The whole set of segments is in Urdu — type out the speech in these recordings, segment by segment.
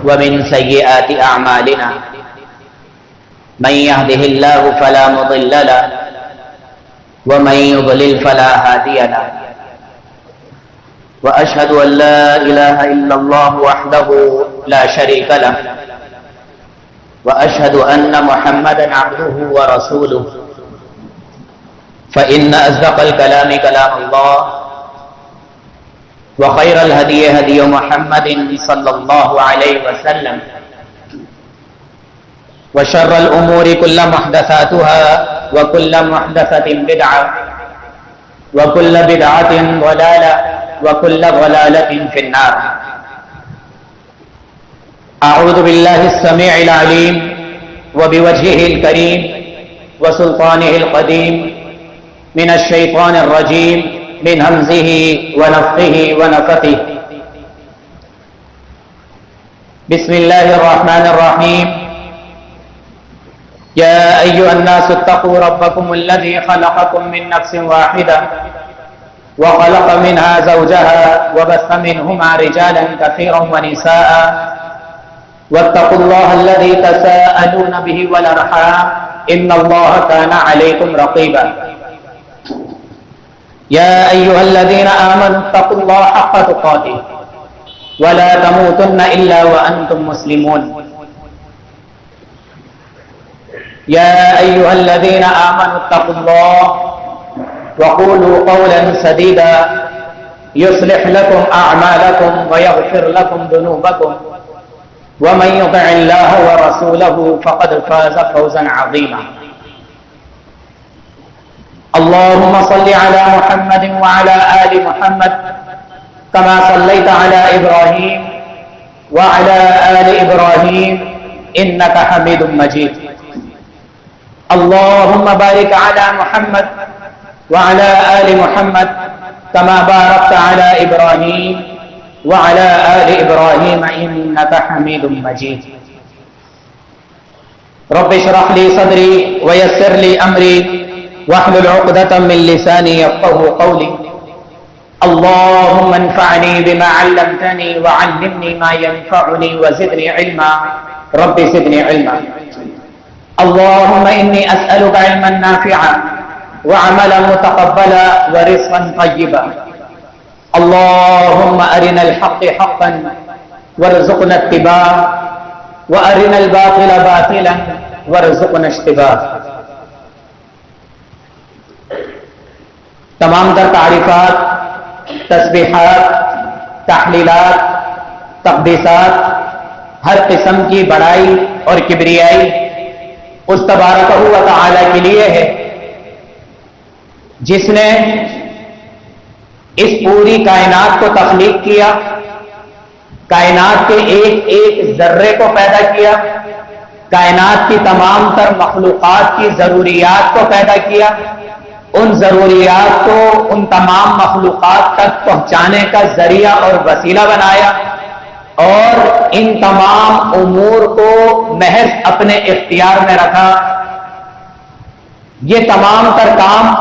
ومن سيئات أعمالنا من يهده الله فلا مضل له ومن يضلل فلا هادي له وأشهد أن لا إله إلا الله وحده لا شريك له وأشهد أن محمدا عبده ورسوله فإن أصدق الكلام كلام الله وخير الهدي هدي محمد صلى الله عليه وسلم وشر الأمور كل محدثاتها وكل محدثة بدعة وكل بدعة ضلالة وكل ضلالة في النار. أعوذ بالله السميع العليم وبوجهه الكريم وسلطانه القديم من الشيطان الرجيم من همزه ونفخه ونفثه. بسم الله الرحمن الرحيم. يا أيها الناس اتقوا ربكم الذي خلقكم من نفس واحدة وخلق منها زوجها وبث منهما رجالا كثيرا ونساء واتقوا الله الذي تساءلون به والأرحام إن الله كان عليكم رقيبا. يا أيها الذين آمنوا اتقوا الله حق تقاته ولا تموتن إلا وأنتم مسلمون. يا أيها الذين آمنوا اتقوا الله وقولوا قولا سديدا يصلح لكم أعمالكم ويغفر لكم ذنوبكم ومن يطع الله ورسوله فقد فاز فوزا عظيما. اللهم صل على محمد وعلى آل محمد كما صليت على إبراهيم وعلى آل إبراهيم إنك حميد مجيد. اللهم بارك على محمد وعلى آل محمد كما باركت على إبراهيم وعلى آل إبراهيم إنك حميد مجيد. رب اشرح لي صدري ويسر لي أمري واحلل عقدة من لساني يفقهوا قولي. اللهم انفعني بما علمتني وعلمني ما ينفعني وزدني علما رب زدني علما. اللهم إني أسألك علما نافعا وعملا متقبلا ورزقا طيبا. اللهم أرنا الحق حقا وارزقنا اتباعه وأرنا الباطل باطلا وارزقنا اجتنابه. تمام تر تعریفات، تسبیحات، تحلیلات، تقدیسات، ہر قسم کی بڑائی اور کبریائی اس تبارک و تعالی کے لیے ہے جس نے اس پوری کائنات کو تخلیق کیا، کائنات کے ایک ایک ذرے کو پیدا کیا، کائنات کی تمام تر مخلوقات کی ضروریات کو پیدا کیا، ان ضروریات کو ان تمام مخلوقات تک پہنچانے کا ذریعہ اور وسیلہ بنایا اور ان تمام امور کو محض اپنے اختیار میں رکھا. یہ تمام تر کام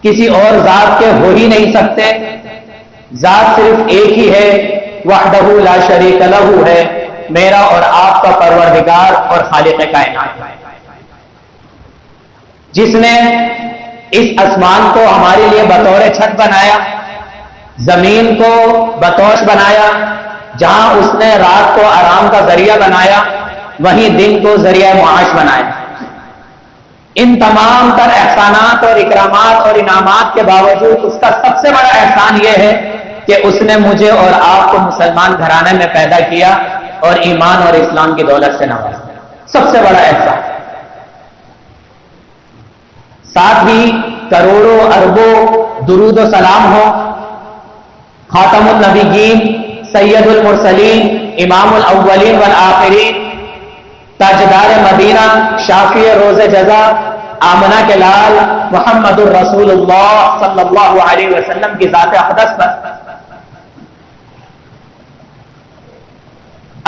کسی اور ذات کے ہو ہی نہیں سکتے. ذات صرف ایک ہی ہے، وحدہ لا شریک لہ ہے، میرا اور آپ کا پروردگار اور خالق کائنات ہے، جس نے اس آسمان کو ہمارے لیے بطور چھت بنایا، زمین کو بطوش بنایا، جہاں اس نے رات کو آرام کا ذریعہ بنایا وہیں دن کو ذریعہ معاش بنایا. ان تمام تر احسانات اور اکرامات اور انعامات کے باوجود اس کا سب سے بڑا احسان یہ ہے کہ اس نے مجھے اور آپ کو مسلمان گھرانے میں پیدا کیا اور ایمان اور اسلام کی دولت سے نوازا. سب سے بڑا احسان. ساتھ ہی کروڑوں اربوں درود و سلام ہو خاتم النبیین، سید المرسلین، امام الاولین والآخرین، تاجدار مدینہ، شافی روز جزا، آمنہ کے لال محمد الرسول اللہ صلی اللہ علیہ وسلم کی ذات اقدس پر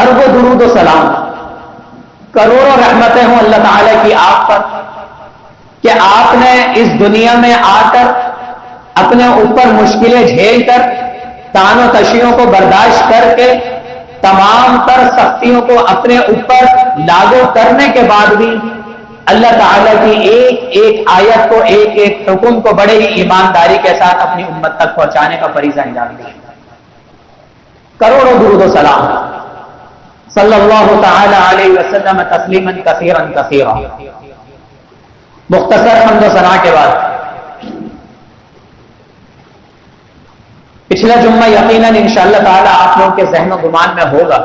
اربوں درود و سلام، کروڑوں رحمتیں ہوں اللہ تعالی کی آپ پر کہ آپ نے اس دنیا میں آ کر اپنے اوپر مشکلیں جھیل کر تان و تشیوں کو برداشت کر کے تمام تر سختیوں کو اپنے اوپر لاگو کرنے کے بعد بھی اللہ تعالیٰ کی ایک ایک آیت کو، ایک ایک حکم کو بڑے ہی ایمانداری کے ساتھ اپنی امت تک پہنچانے کا فریضہ انجام دیا۔ کروڑوں درود و سلام صلی اللہ تعالی علیہ وسلم تسلیما کثیرا کثیرا۔ مختصر حمد و ثنا کے بعد پچھلا جمعہ یقیناً انشاءاللہ تعالی آپ لوگوں کے ذہن و گمان میں ہوگا،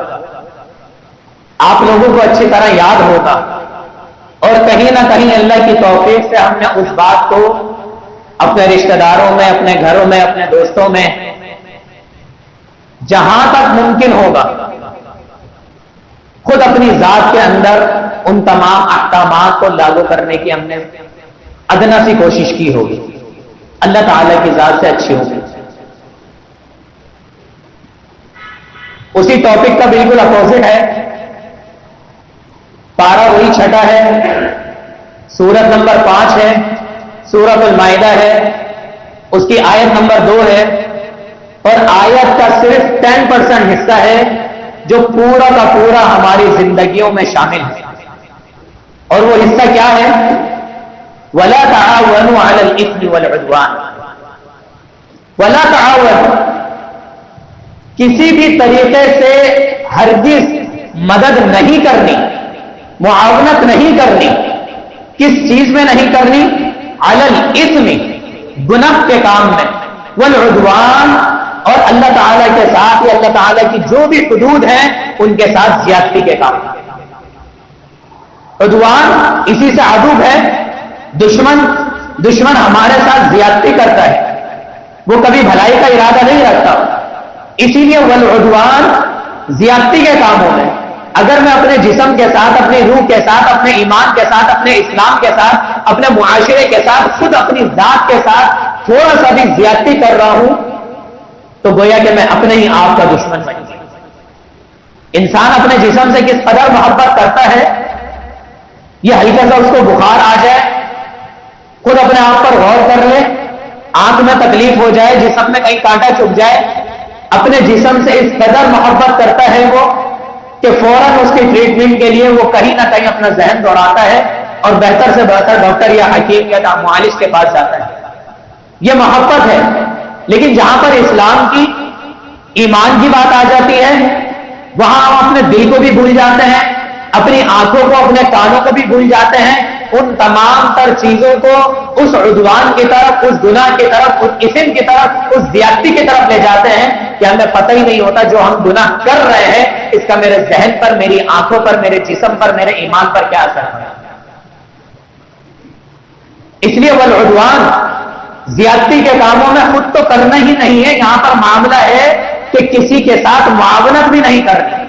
آپ لوگوں کو اچھی طرح یاد ہوگا، اور کہیں نہ کہیں اللہ کی توفیق سے ہم نے اس بات کو اپنے رشتہ داروں میں، اپنے گھروں میں، اپنے دوستوں میں جہاں تک ممکن ہوگا خود اپنی ذات کے اندر ان تمام احکامات کو لاگو کرنے کی ہم نے ادنا سی کوشش کی ہوگی۔ اللہ تعالی کی ذات سے اچھی ہوگی۔ اسی ٹاپک کا بالکل اپوزٹ ہے، پارہ وہی چھٹا ہے، سورت نمبر 5 ہے، سورت المائدہ ہے، اس کی آیت نمبر 2 ہے، اور آیت کا صرف 10% حصہ ہے جو پورا کا پورا ہماری زندگیوں میں شامل ہے، اور وہ حصہ کیا ہے؟ وَلَا تَعَاوَنُوا عَلَى الْإِثْمِ وَالْعُدْوَانِ۔ وَلَا تَعَاوَنُوا، کسی بھی طریقے سے ہرگز مدد نہیں کرنی، معاونت نہیں کرنی۔ کس چیز میں نہیں کرنی؟ علی الاسم، گناہ کے کام میں، والعدوان، اور اللہ تعالیٰ کے ساتھ یا اللہ تعالیٰ کی جو بھی حدود ہیں ان کے ساتھ زیادتی کے کام۔ عدوان اسی سے عدو ہے، دشمن ہمارے ساتھ زیادتی کرتا ہے، وہ کبھی بھلائی کا ارادہ نہیں رکھتا، اسی لیے والعدوان زیادتی کے کاموں میں اگر میں اپنے جسم کے ساتھ، اپنی روح کے ساتھ، اپنے ایمان کے ساتھ، اپنے اسلام کے ساتھ، اپنے معاشرے کے ساتھ، خود اپنی ذات کے ساتھ تھوڑا سا بھی زیادتی کر رہا ہوں تو گویا کہ میں اپنے ہی آپ کا دشمن بن گیا۔ انسان اپنے جسم سے کس قدر محبت کرتا ہے، یہ ہلکا سا اس کو بخار آ جائے، خود اپنے آپ پر غور کر لے، آنکھ میں تکلیف ہو جائے، جسم میں کہیں کانٹا چبھ جائے، اپنے جسم سے اس قدر محبت کرتا ہے وہ کہ فوراً اس کی ٹریٹمنٹ کے لیے وہ کہیں نہ کہیں اپنا ذہن دوڑاتا ہے اور بہتر سے بہتر ڈاکٹر یا حکیم یا معالج کے پاس جاتا ہے۔ یہ محبت ہے، لیکن جہاں پر اسلام کی، ایمان کی بات آ جاتی ہے، وہاں ہم اپنے دل کو بھی بھول جاتے ہیں، اپنی آنکھوں کو، اپنے کانوں کو بھی بھول جاتے ہیں، ان تمام تر چیزوں کو اس عدوان کی طرف، اس گناہ کی طرف، اس اسم کی طرف، اس زیادتی کی طرف لے جاتے ہیں کہ ہمیں پتہ ہی نہیں ہوتا جو ہم گناہ کر رہے ہیں اس کا میرے ذہن پر، میری آنکھوں پر، میرے جسم پر، میرے ایمان پر کیا اثر ہے۔ اس لیے والعدوان، زیادتی کے کاموں میں خود تو کرنا ہی نہیں ہے، یہاں پر معاملہ ہے کہ کسی کے ساتھ معاونت بھی نہیں کرنی۔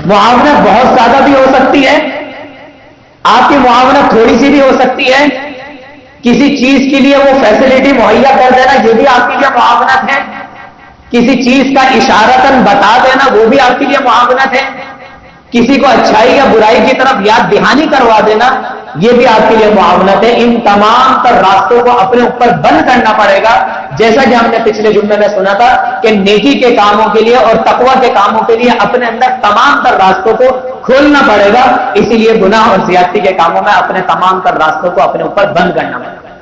معاونت بہت زیادہ بھی ہو سکتی ہے، آپ کی معاونت تھوڑی سی بھی ہو سکتی ہے، کسی چیز کے لیے وہ فیسلٹی مہیا کر دینا یہ بھی آپ کے لیے معاونت ہے، کسی چیز کا اشارتاً بتا دینا وہ بھی آپ کے لیے معاونت ہے، کسی کو اچھائی یا برائی کی طرف یاد دہانی کروا دینا یہ بھی آپ کے لیے معاونت ہے۔ ان تمام تر راستوں کو اپنے اوپر بند کرنا پڑے گا، جیسا کہ ہم نے پچھلے جملے میں سنا تھا کہ نیکی کے کاموں کے لیے اور تقویٰ کے کاموں کے لیے اپنے اندر تمام تر راستوں کو کھولنا پڑے گا، اسی لیے گناہ اور زیادتی کے کاموں میں اپنے تمام تر راستوں کو اپنے اوپر بند کرنا پڑے گا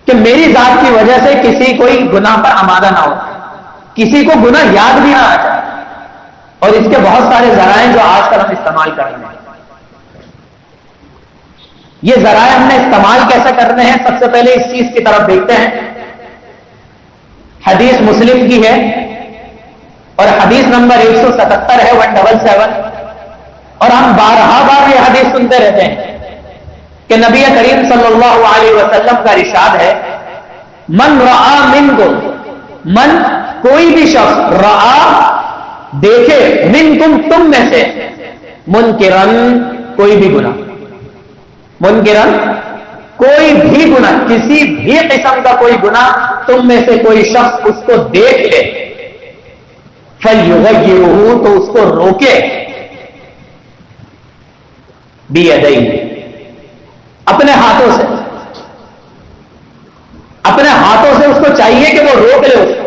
کہ میری ذات کی وجہ سے کسی کوئی گناہ پر آمادہ نہ ہو، کسی کو گناہ یاد بھی نہ آ جائے۔ اور اس کے بہت سارے ذرائع جو آج کل ہم استعمال کر رہے ہیں، یہ ذرائع ہم نے استعمال کیسے کرنے ہیں؟ سب سے پہلے اس چیز کی طرف دیکھتے ہیں۔ حدیث مسلم کی ہے اور حدیث نمبر 177 ہے، 177، اور ہم بارہا بار یہ حدیث سنتے رہتے ہیں کہ نبی کریم صلی اللہ علیہ وسلم کا ارشاد ہے، من رآ منکم، من کوئی بھی شخص، رآ دیکھے، منکم تم میں سے، منکرن کوئی بھی گناہ، منکرن کوئی بھی گناہ، کسی بھی قسم کا کوئی گناہ تم میں سے کوئی شخص اس کو دیکھ لے، فَلْيُغَيِّرْهُ، تو اس کو روکے، بِيَدَيْهِ، اپنے ہاتھوں سے، اپنے ہاتھوں سے اس کو چاہیے کہ وہ روک لے اس کو،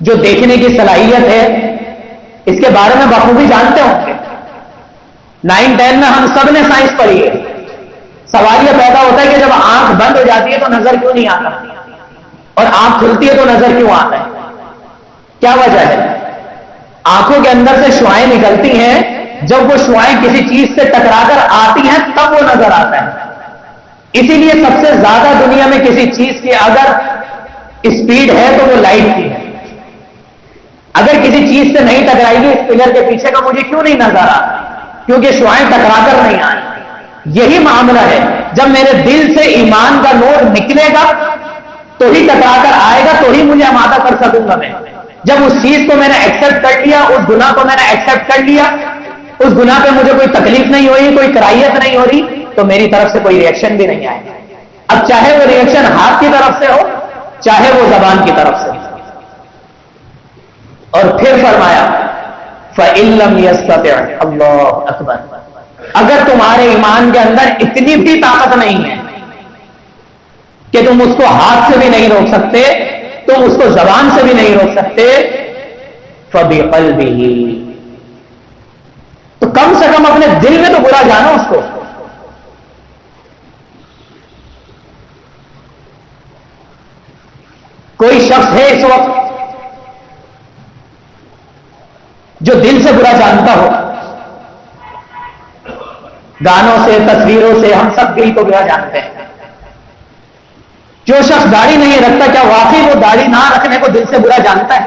جو دیکھنے کی صلاحیت ہے اس کے بارے میں بخوبی جانتے ہوں گے. 9-10 میں ہم سب نے سائنس پڑھی ہے. سوال یہ پیدا ہوتا ہے کہ جب آنکھ بند ہو جاتی ہے تو نظر کیوں نہیں آتا اور آنکھ کھلتی ہے تو نظر کیوں آتا ہے؟ کیا وجہ ہے؟ آنکھوں کے اندر سے شعاعیں نکلتی ہیں، جب وہ شعاعیں کسی چیز سے ٹکرا کر آتی ہیں تب وہ نظر آتا ہے. اسی لیے سب سے زیادہ دنیا میں کسی چیز کی اگر اسپیڈ ہے تو وہ لائٹ کی ہے. اگر کسی چیز سے نہیں ٹکرائے گی اس پلر کے پیچھے کا مجھے کیوں نہیں نظر آتا؟ کیونکہ شعاعیں ٹکرا کر نہیں آئی. یہی معاملہ ہے، جب میرے دل سے ایمان کا نور نکلے گا تو ہی ٹکرا کر آئے گا، تو ہی مجھے آمادہ کر سکوں گا میں. جب اس چیز کو میں نے ایکسپٹ کر لیا، اس گناہ کو میں نے ایکسپٹ کر لیا، اس گناہ پہ مجھے کوئی تکلیف نہیں ہو رہی، کوئی کراہیت نہیں ہو رہی، تو میری طرف سے کوئی ریئیکشن بھی نہیں آئے گا. اب چاہے وہ ریئیکشن ہاتھ کی طرف سے ہو چاہے وہ زبان کی طرف سے. اور پھر فرمایا فَإِن لَّمْ يَسْتَطِعْ، اللہ اکبر، اگر تمہارے ایمان کے اندر اتنی بھی طاقت نہیں ہے کہ تم اس کو ہاتھ سے بھی نہیں روک سکتے، تم اس کو زبان سے بھی نہیں روک سکتے، فَبِقَلْبِهِ، تو کم سے کم اپنے دل میں تو برا جانو اس کو. کوئی شخص ہے اس وقت جو دل سے برا جانتا ہو؟ گانوں سے، تصویروں سے ہم سب دل کو برا جانتے ہیں. جو شخص داڑھی نہیں رکھتا کیا واقعی وہ داڑھی نہ رکھنے کو دل سے برا جانتا ہے؟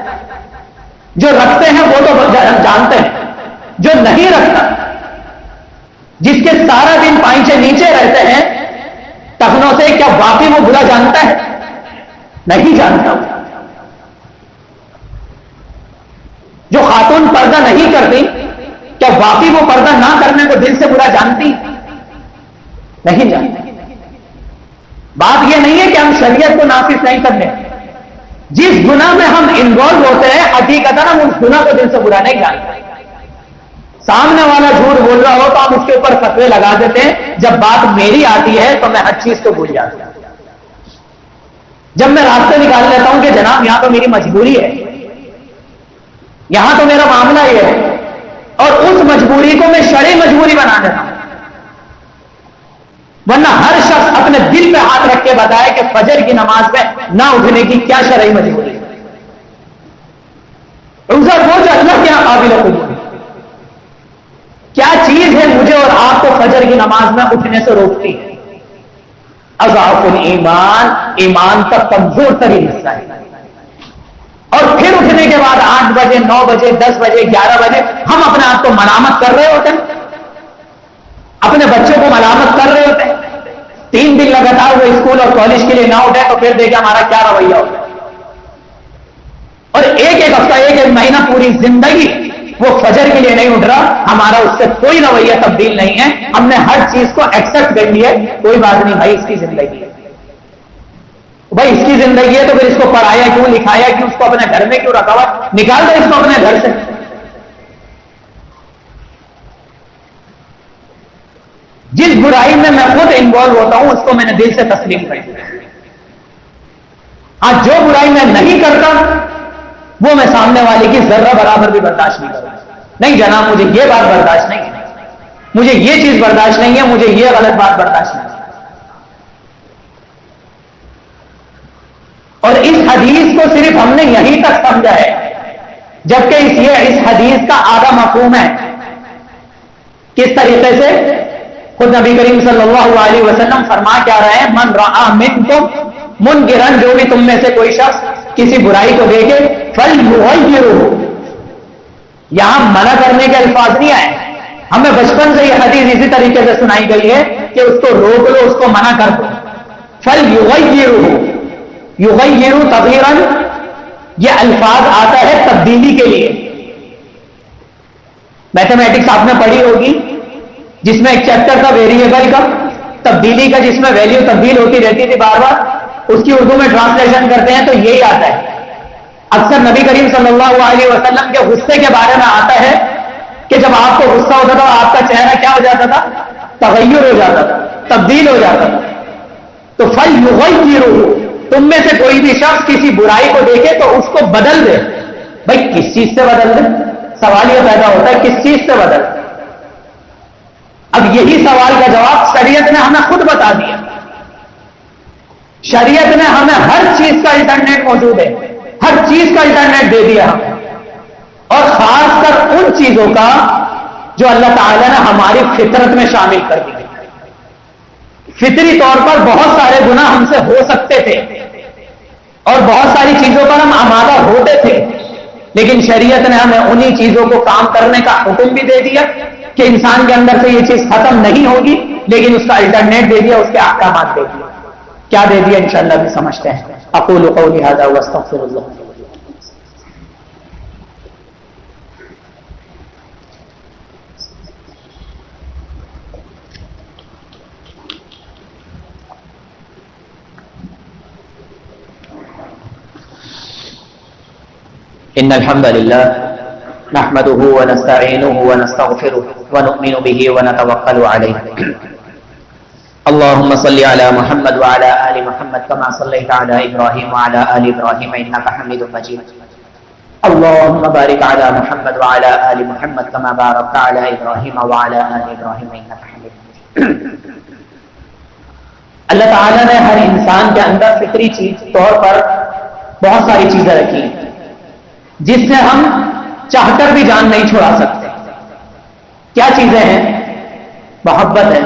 جو رکھتے ہیں وہ تو جانتے ہیں، جو نہیں رکھتا، جس کے سارا دن پائنچے نیچے رہتے ہیں ٹخنوں سے، کیا واقعی وہ برا جانتا ہے؟ نہیں جانتا. جو خاتون پردہ نہیں کرتی کیا واقعی وہ پردہ نہ کرنے کو دل سے برا جانتی؟ نہیں جانتی. بات یہ نہیں ہے کہ ہم شریعت کو نافذ نہیں کرنے، جس گناہ میں ہم انوالو ہوتے ہیں حقیقتاً ہم اس گناہ کو دل سے برا نہیں جانتے. سامنے والا جھوٹ بول رہا ہو تو ہم اس کے اوپر فتوے لگا دیتے ہیں، جب بات میری آتی ہے تو میں ہر چیز کو بھول جاتا ہوں. جب میں راستے نکال لیتا ہوں کہ جناب یہاں تو میری مجبوری ہے، یہاں تو میرا معاملہ یہ ہے، اور اس مجبوری کو میں شرعی مجبوری بنا دیتا ہوں. ورنہ ہر شخص اپنے دل پہ ہاتھ رکھ کے بتائے کہ فجر کی نماز میں نہ اٹھنے کی کیا شرعی مجبوری ہے. عذر وہ جو اللہ کے یہاں قابل قبول ہے. کیا چیز ہے مجھے اور آپ کو فجر کی نماز میں اٹھنے سے روکتی ہے؟ اضعف الایمان، ایمان کا کمزور ترین حصہ ہے. اور پھر اٹھنے کے بعد 8 بجے 9 بجے 10 بجے 11 بجے ہم اپنے آپ کو ملامت کر رہے ہوتے ہیں، اپنے بچوں کو ملامت کر رہے ہوتے ہیں. 3 دن لگاتار وہ اسکول اور کالج کے لیے نہ اٹھے تو پھر دیکھیں ہمارا کیا رویہ ہوتا ہے. اور ایک ہفتہ ایک مہینہ پوری زندگی وہ فجر کے لیے نہیں اٹھ رہا، ہمارا اس سے کوئی رویہ تبدیل نہیں ہے. ہم نے ہر چیز کو ایکسپٹ کر لیا، کوئی بات نہیں بھائی، اس کی زندگی ہے. بھائی اس کی زندگی ہے تو پھر اس کو پڑھایا کیوں، لکھایا کیوں، اس کو اپنے گھر میں کیوں رکھا ہوا؟ نکال دیں اس کو اپنے گھر سے. جس برائی میں میں خود انوالو ہوتا ہوں اس کو میں نے دل سے تسلیم کر دیا. آج جو برائی میں نہیں کرتا وہ میں سامنے والے کی ذرہ برابر بھی برداشت نہیں کرتا. نہیں جناب مجھے یہ بات برداشت نہیں ہے، مجھے یہ چیز برداشت نہیں ہے، مجھے یہ غلط بات برداشت نہیں ہے. اور اس حدیث کو صرف ہم نے یہیں تک سمجھا ہے، جبکہ اس حدیث کا آدھا مفہوم ہے. کس طریقے سے؟ خود نبی کریم صلی اللہ علیہ وسلم فرما کیا رہے ہیں، من رآ منکم منکرن، جو بھی تم میں سے کوئی شخص کسی برائی کو دیکھے فلیغیرہ. یہاں منع کرنے کے الفاظ نہیں آئے. ہمیں بچپن سے یہ حدیث اسی طریقے سے سنائی گئی ہے کہ اس کو روک لو، اس کو منع کر دو. فلیغیرہ، یغیر تغییرا، یہ الفاظ آتا ہے تبدیلی کے لیے. میتھمیٹکس آپ نے پڑھی ہوگی جس میں ایک چیپٹر تھا ویریبل کا، تبدیلی کا، جس میں ویلیو تبدیل ہوتی رہتی تھی بار بار. اس کی اردو میں ٹرانسلیشن کرتے ہیں تو یہی آتا ہے. اکثر نبی کریم صلی اللہ علیہ وسلم کے غصے کے بارے میں آتا ہے کہ جب آپ کو غصہ ہوتا تھا آپ کا چہرہ کیا ہو جاتا تھا؟ تغیر ہو جاتا تھا، تبدیل ہو جاتا تھا. تو فلیغیرہ، تم میں سے کوئی بھی شخص کسی برائی کو دیکھے تو اس کو بدل دے. بھائی کس چیز سے بدل دیں؟ سوال یہ پیدا ہوتا ہے کس چیز سے بدل؟ اب یہی سوال کا جواب شریعت نے ہمیں خود بتا دیا. شریعت نے ہمیں ہر چیز کا انٹرنیٹ موجود ہے، ہر چیز کا انٹرنیٹ دے دیا ہمیں، اور خاص کر ان چیزوں کا جو اللہ تعالیٰ نے ہماری فطرت میں شامل کر دی. فطری طور پر بہت سارے گناہ ہم سے ہو سکتے تھے اور بہت ساری چیزوں پر ہم آمادہ ہوتے تھے، لیکن شریعت نے ہمیں انہی چیزوں کو کام کرنے کا حکم بھی دے دیا کہ انسان کے اندر سے یہ چیز ختم نہیں ہوگی، لیکن اس کا الٹرنیٹ دے دیا، اس کے احکامات دے دیا. کیا دے دیا انشاءاللہ بھی سمجھتے ہیں. اقول قولی ھذا واستغفر اللہ. ان الحمد للہ نحمده ونستعینه ونستغفره ونؤمن به ونتوکل علیہ. اللهم صل على محمد وعلى آل محمد كما صليت على إبراهيم وعلى آل إبراهيم إنك حميد مجيد. اللهم بارك على محمد وعلى آل محمد كما باركت على إبراهيم وعلى آل إبراهيم إنك حميد مجيد. اللہ تعالیٰ نے ہر انسان کے اندر فطری طور پر بہت ساری چیزیں رکھی جس سے ہم چاہ کر بھی جان نہیں چھڑا سکتے. کیا چیزیں ہیں؟ محبت ہے.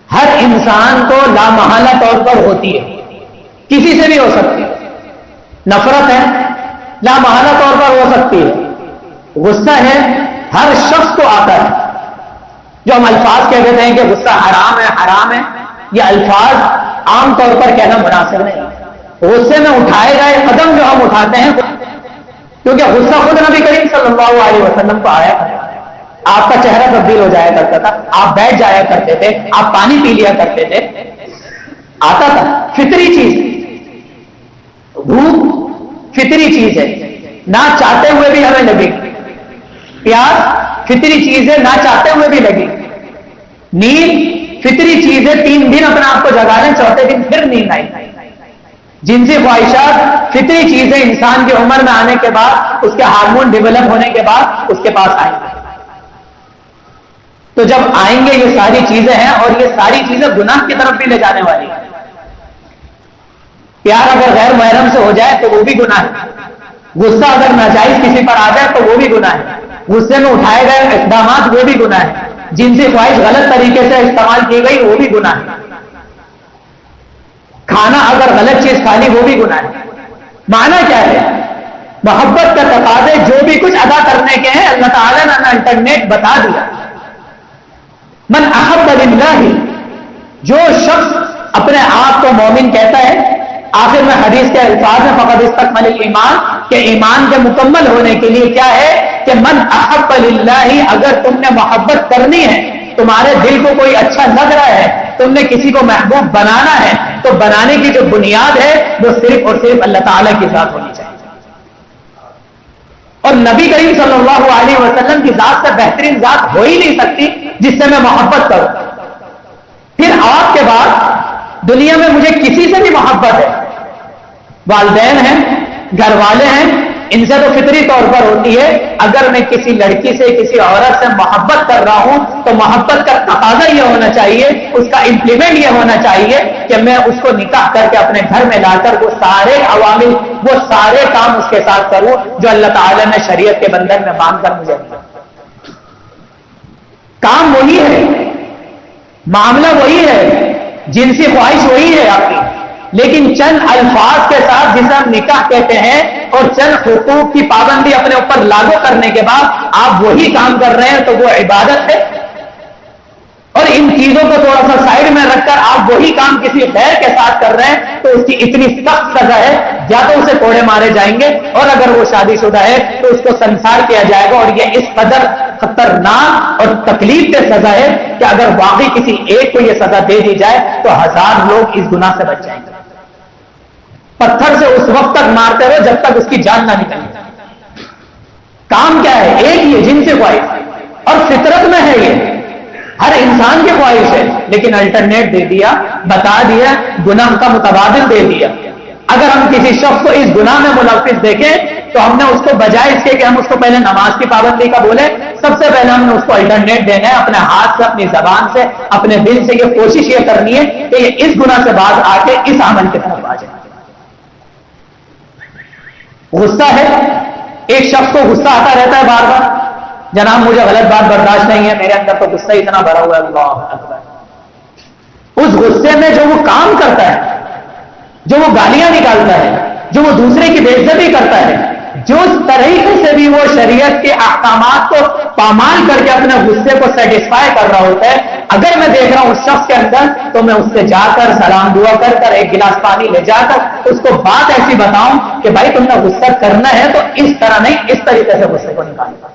ہر انسان کو لامحالہ طور پر ہوتی ہے، کسی سے بھی ہو سکتی ہے. نفرت ہے، لامحالہ طور پر ہو سکتی ہے. غصہ ہے، ہر شخص کو آتا ہے. جو ہم الفاظ کہہ دیتے ہیں کہ غصہ حرام ہے، حرام ہے، یہ الفاظ عام طور پر کہنا مناسب نہیں. غصے میں اٹھائے گئے قدم جو ہم اٹھاتے ہیں، کیونکہ غصہ خود نبی کریم صلی اللہ علیہ وسلم کو آیا تھا. آپ کا چہرہ تبدیل ہو جایا کرتا تھا، آپ بیٹھ جایا کرتے تھے، آپ پانی پی لیا کرتے تھے، آتا تھا. فطری چیز، بھوک فطری چیز ہے، نہ چاہتے ہوئے بھی ہمیں لگے گی. پیاس فطری چیز ہے، نہ چاہتے ہوئے بھی لگے گی. نیند فطری چیز ہے، 3 دن اپنے آپ کو جگا لیں، چوتھے دن پھر نیند آئی. جنسی خواہشات فطری چیز ہے، انسان کی عمر میں آنے کے بعد، اس کے ہارمون ڈیولپ ہونے کے بعد اس کے پاس آئیں گے. تو جب آئیں گے یہ ساری چیزیں ہیں، اور یہ ساری چیزیں گناہ کی طرف بھی لے جانے والی ہیں. پیار اگر غیر محرم سے ہو جائے تو وہ بھی گناہ ہے. غصہ اگر ناجائز کسی پر آ جائے تو وہ بھی گناہ ہے. غصے میں اٹھائے گئے اقدامات وہ بھی گناہ ہے. جنسی خواہش غلط طریقے سے استعمال کی گئی وہ بھی گناہ ہے. کھانا اگر غلط چیز کھا لی وہ بھی گناہ ہے. معنی کیا ہے؟ محبت کا تقاضے جو بھی کچھ ادا کرنے کے ہیں اللہ تعالیٰ نے انٹرنیٹ بتا دیا. من احب للہ، جو شخص اپنے آپ کو مومن کہتا ہے، آخر میں حدیث کے الفاظ میں فقد استکمل الایمان، کہ ایمان کے مکمل ہونے کے لیے کیا ہے کہ من احب للہ، اگر تم نے محبت کرنی ہے، تمہارے دل کو کوئی اچھا لگ رہا ہے، تم نے کسی کو محبوب بنانا ہے، تو بنانے کی جو بنیاد ہے وہ صرف اور صرف اللہ تعالیٰ کی ذات ہونی چاہیے. اور نبی کریم صلی اللہ علیہ وسلم کی ذات سے بہترین ذات ہو ہی نہیں سکتی جس سے میں محبت کروں. پھر آپ کے بعد دنیا میں مجھے کسی سے بھی محبت ہے، والدین ہیں، گھر والے ہیں، ان سے تو فطری طور پر ہوتی ہے. اگر میں کسی لڑکی سے، کسی عورت سے محبت کر رہا ہوں تو محبت کا تقاضا یہ ہونا چاہیے، اس کا امپلیمنٹ یہ ہونا چاہیے کہ میں اس کو نکاح کر کے اپنے گھر میں لا کر وہ سارے عوامل، وہ سارے کام اس کے ساتھ کروں جو اللہ تعالیٰ نے شریعت کے بندھن میں باندھ کر مجھے دیا. کام وہی ہے، معاملہ وہی ہے، جنسی خواہش وہی ہے آپ کی، لیکن چند الفاظ کے ساتھ جسے ہم نکاح کہتے ہیں اور چند حقوق کی پابندی اپنے اوپر لاگو کرنے کے بعد آپ وہی کام کر رہے ہیں تو وہ عبادت ہے. اور ان چیزوں کو تھوڑا سا سائڈ میں رکھ کر آپ وہی کام کسی غیر کے ساتھ کر رہے ہیں تو اس کی اتنی سخت سزا ہے، یا تو اسے کوڑے مارے جائیں گے، اور اگر وہ شادی شدہ ہے تو اس کو سنسار کیا جائے گا. اور یہ اس قدر خطرناک اور تکلیف دہ سزا ہے کہ اگر واقعی کسی ایک کو یہ سزا دے دی جائے تو 1000 لوگ اس گناہ سے بچ جائیں گے. پتھر سے اس وقت تک مارتے رہو جب تک اس کی جان نہ نکلے. کام کیا ہے؟ ایک یہ جنسی خواہش، اور فطرت میں ہے، یہ ہر انسان کی خواہش ہے، لیکن الٹرنیٹ دے دیا، بتا دیا، گناہ کا متبادل دے دیا. اگر ہم کسی شخص کو اس گناہ میں ملوث دیکھیں تو ہم نے اس کو بجائے اس کے کہ ہم اس کو پہلے نماز کی پابندی کا بولے، سب سے پہلے ہم نے اس کو الٹرنیٹ دینا ہے، اپنے ہاتھ سے، اپنی زبان سے، اپنے دل سے یہ کوشش یہ کرنی ہے کہ یہ اس گناہ سے باز آ کے اس عمل کی طرف آ جائے۔ غصہ ہے، ایک شخص کو غصہ آتا رہتا ہے بار بار، جناب مجھے غلط بات برداشت نہیں ہے، میرے اندر تو غصہ اتنا بھرا ہوا ہے، اللہ اکبر۔ اس غصے میں جو وہ کام کرتا ہے، جو وہ گالیاں نکالتا ہے، جو وہ دوسرے کی بے عزتی کرتا ہے، جو اس طریقے سے بھی وہ شریعت کے احکامات کو پامال کر کے اپنے غصے کو سیٹسفائی کر رہا ہوتا ہے، اگر میں دیکھ رہا ہوں اس شخص کے اندر، تو میں اس سے جا کر سلام دعا کر ایک گلاس پانی لے جا کر اس کو بات ایسی بتاؤں کہ بھائی تم نے غصہ کرنا ہے تو اس طرح نہیں، اس طریقے سے غصے کو نکالنا۔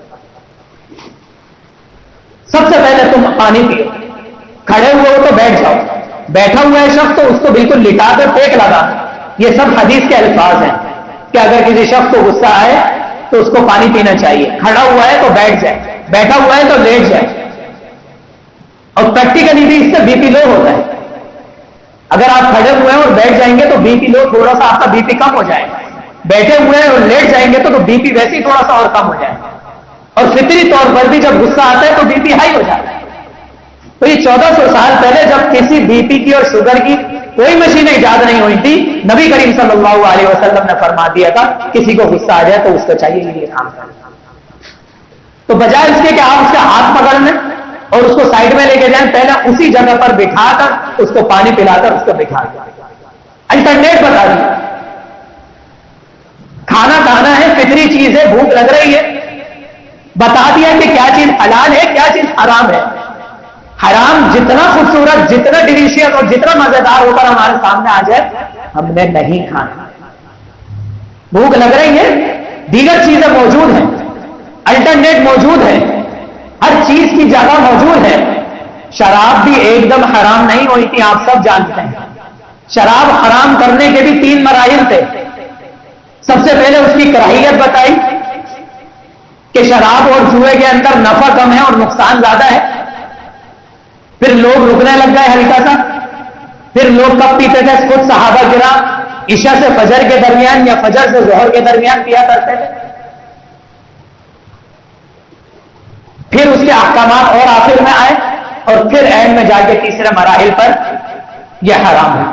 سب سے پہلے تم پانی پیو، کھڑے ہوئے ہو تو بیٹھ جاؤ، بیٹھا ہوا ہے شخص تو اس کو بالکل لٹا کر ٹیک لگا۔ یہ سب حدیث کے الفاظ ہیں کہ اگر کسی شخص کو غصہ آئے تو اس کو پانی پینا چاہیے، کھڑا ہوا ہے تو بیٹھ جائے، بیٹھا ہوا ہے تو لیٹ جائے۔ اور پریکٹیکلی بھی اس سے بی پی لو ہوتا ہے، اگر آپ کھڑے ہوئے ہیں اور بیٹھ جائیں گے تو بی پی لو، تھوڑا سا آپ کا بی پی کم ہو جائے گا، بیٹھے ہوئے ہیں اور لیٹ جائیں گے تو بی پی ویسے ہی تھوڑا سا اور کم ہو جائے گا، اور فطری طور پر بھی جب غصہ آتا ہے تو بی پی ہائی ہو جاتا ہے۔ تو یہ 1400 سال پہلے جب کسی بی پی کی اور شوگر کی کوئی مشینیں ایجاد نہیں ہوئی تھی، نبی کریم صلی اللہ علیہ وسلم نے فرما دیا تھا کسی کو غصہ آ جائے تو اس کو چاہیے یہ کام کرنا۔ تو بجائے اس کے کہ آپ اس کا ہاتھ پکڑ لیں اور اس کو سائڈ میں لے کے جائیں، پہلے اسی جگہ پر بٹھا کر اس کو پانی پلا کر اس کو بٹھا دیں، الٹرنیٹ بتا دیں۔ کھانا کھانا ہے، فطری چیز ہے، بھوک لگ رہی ہے، بتا دیا کہ کیا چیز حلال ہے کیا چیز حرام ہے۔ حرام جتنا خوبصورت، جتنا ڈیلیشیس اور جتنا مزیدار ہو کر ہمارے سامنے آ جائے، ہم نے نہیں کھانا۔ بھوک لگ رہی ہے، دیگر چیزیں موجود ہیں، الٹرنیٹ موجود ہے، ہر چیز کی جگہ موجود ہے۔ شراب بھی ایک دم حرام نہیں ہوئی تھی، آپ سب جانتے ہیں۔ شراب حرام کرنے کے بھی 3 مراحل تھے۔ سب سے پہلے اس کی کراہیت بتائی کہ شراب اور جوئے کے اندر نفع کم ہے اور نقصان زیادہ ہے۔ پھر لوگ رکنے لگ گئے ہلکا سا، پھر لوگ کب پیتے تھے؟ خود صحابہ کرام عشاء سے فجر کے درمیان یا فجر سے ظہر کے درمیان پیا کرتے تھے۔ پھر اس کے احکامات اور آخر میں آئے، اور پھر اینڈ میں جا کے تیسرے مراحل پر یہ حرام ہے۔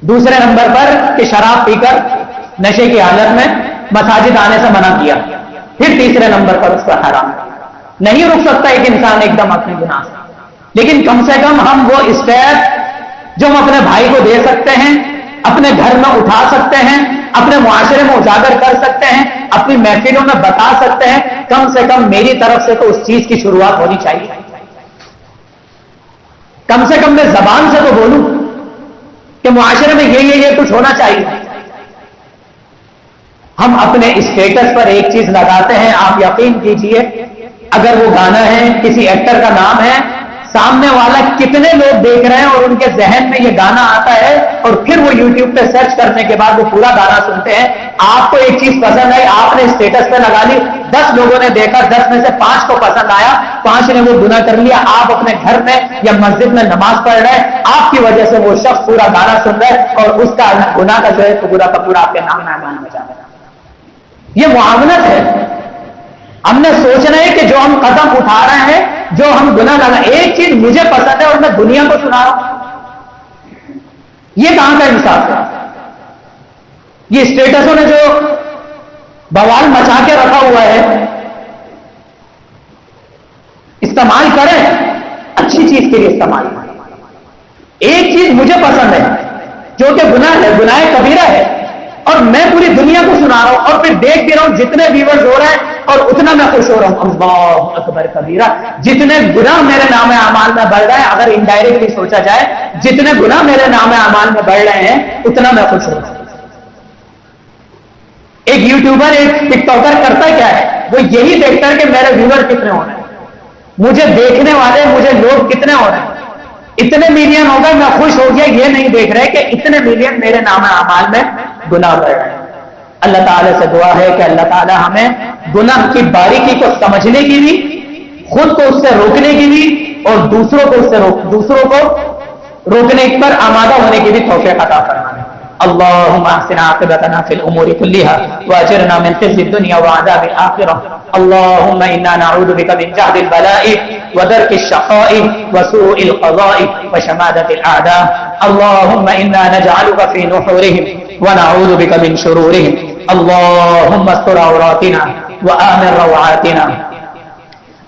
دوسرے نمبر پر کہ شراب پی کر نشے کی حالت میں مساجد آنے سے منع کیا، پھر تیسرے نمبر پر اس کا حرام ہے۔ نہیں رک سکتا ایک انسان ایک دم اپنے گناہ سے، لیکن کم سے کم ہم وہ اسٹیپ جو ہم اپنے بھائی کو دے سکتے ہیں، اپنے گھر میں اٹھا سکتے ہیں، اپنے معاشرے میں اجاگر کر سکتے ہیں، اپنی محفلوں میں بتا سکتے ہیں، کم سے کم میری طرف سے تو اس چیز کی شروعات ہونی چاہیے۔ کم سے کم میں زبان سے تو بولوں کہ معاشرے میں یہ کچھ ہونا چاہیے۔ ہم اپنے اسٹیٹس پر ایک چیز لگاتے ہیں، آپ یقین کیجئے اگر وہ گانا ہے، کسی ایکٹر کا نام ہے، سامنے والا کتنے لوگ دیکھ رہے ہیں اور ان کے ذہن میں یہ گانا آتا ہے، اور پھر وہ یوٹیوب پہ سرچ کرنے کے بعد وہ پورا گانا سنتے ہیں۔ آپ کو ایک چیز پسند آئی، آپ نے اسٹیٹس پہ لگا لی، 10 لوگوں نے دیکھا، 10 میں سے 5 کو پسند آیا، 5 نے وہ گناہ کر لیا۔ آپ اپنے گھر میں یا مسجد میں نماز پڑھ رہے ہیں، آپ کی وجہ سے وہ شخص پورا گانا سن رہا ہے، اور اس کا گناہ کا جو ہے تو پورا کا پورا آپ کے نام مہمان میں جا رہا ہے۔ یہ معاونت ہے۔ ہم نے سوچنا ہے کہ جو ہم قدم اٹھا رہے ہیں، جو ہم گناہ لگا، ایک چیز مجھے پسند ہے اور میں دنیا کو سنا رہا ہوں، یہ کہاں کا انصاف ہے؟ یہ اسٹیٹسوں نے جو بوال مچا کے رکھا ہوا ہے، استعمال کریں، اچھی چیز کے لیے استعمال کریں۔ ایک چیز مجھے پسند ہے جو کہ گناہ ہے، گناہ کبیرہ ہے، اور میں پوری دنیا کو سنا رہا ہوں، اور پھر دیکھ بھی رہا ہوں جتنے ویورز ہو رہے ہیں اور اتنا میں خوش ہو رہا ہوں۔ اللہ اکبر کبیرہ، جتنے گناہ میرے نام اعمال میں بڑھ رہے ہیں، اگر انڈائریکٹلی سوچا جائے جتنے گناہ میرے نام اعمال میں بڑھ رہے ہیں اتنا میں خوش ہو رہا ہوں۔ ایک یوٹیوبر، ایک ٹک ٹاکر کرتا کیا ہے؟ وہ یہی دیکھتا ہے کہ میرے ویور کتنے ہو رہے ہیں، مجھے دیکھنے والے، مجھے لوگ کتنے ہو رہے ہیں، اتنے ملین ہو گئے، میں خوش ہو گیا۔ یہ نہیں دیکھ رہے کہ اتنے ملین میرے نام اعمال میں گناہ بڑھ رہے ہیں۔ اللہ تعالیٰ سے دعا ہے کہ اللہ تعالیٰ ہمیں گناہ کی باریکی کو سمجھنے کی بھی، خود کو اس سے روکنے کی بھی، اور دوسروں کو روکنے پر آمادہ ہونے کی بھی توفیق عطا فرمائے۔ اللهم احسن عاقبتنا في الامور كلها واجرنا من خزي الدنيا وعذاب الاخره. اللهم انا نعوذ بك من جهد البلاء ودرك الشقاء وسوء القضاء وشماتة الاعداء. اللهم انا نجعلك في نحورهم ونعوذ بك من شرورهم. اللهم استر عوراتنا وآمن روعاتنا.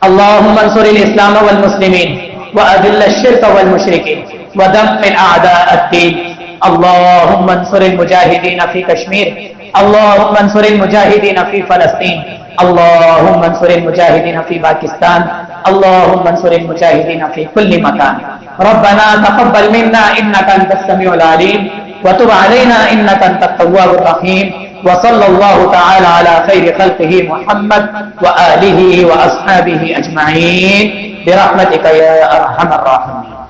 اللهم انصر الاسلام والمسلمين واذل الشرك والمشركين ودمر اعداء الدين. اللهم انصر المجاهدين في كشمير. اللهم انصر المجاهدين في فلسطين. اللهم انصر المجاهدين في باكستان. اللهم انصر المجاهدين في كل مكان. ربنا تقبل منا انك انت السميع العليم وتب علينا انك انت التواب الرحيم. وصلى الله تعالى على خير خلقه محمد وآله وأصحابه أجمعين برحمتك يا أرحم الراحمين.